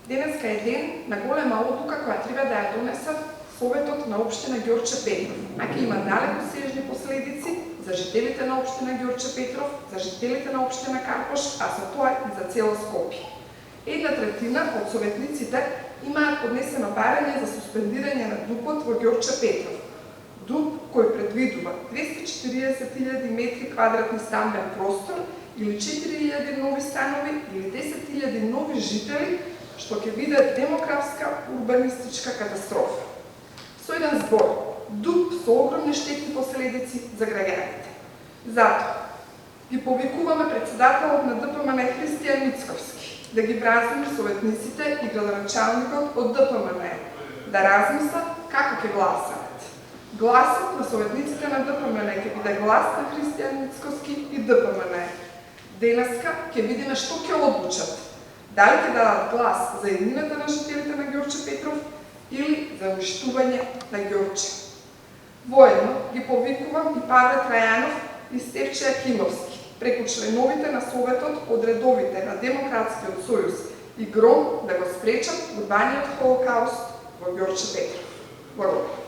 Денеска е ден на голема одлука која треба да ја донесат Советот на општина Ѓорче Петров, а ќе има далекосежни последици за жителите на општина Ѓорче Петров, за жителите на општина Карпош, а со тоа и за цело Скопје. 1/3 од советниците имаат поднесено барање за суспендирање на ДУП-от во Ѓорче Петров. ДУП кој предвидува 240.000 метри квадратни стамбен простор или 4.000 нови станови или 10.000 нови жители, што ќе биде демографска урбанистичка катастрофа. Со еден збор, ДУП со огромни штетни последици за граѓаните. Затоа ги повикуваме председателот на ДПМН Христијан Мицковски да ги вразуми советниците и градоначалникот од ДПМН да размислат како ќе гласат. Гласот на советниците на ДПМН ќе биде глас на Христијан Мицковски и ДПМН. Денеска ќе видиме што ќе одлучат. Дали ќе дадат глас за еднината на жителите на Ѓорче Петров или за уништување на Ѓорче. Воедно ги повикувам и Павле Трајанов и Стефче Акимовски, преку членовите на Советот од редовите на Демократскиот сојуз и ГРОМ да го спречат урбаниот холокауст во Ѓорче Петров. Благодарам.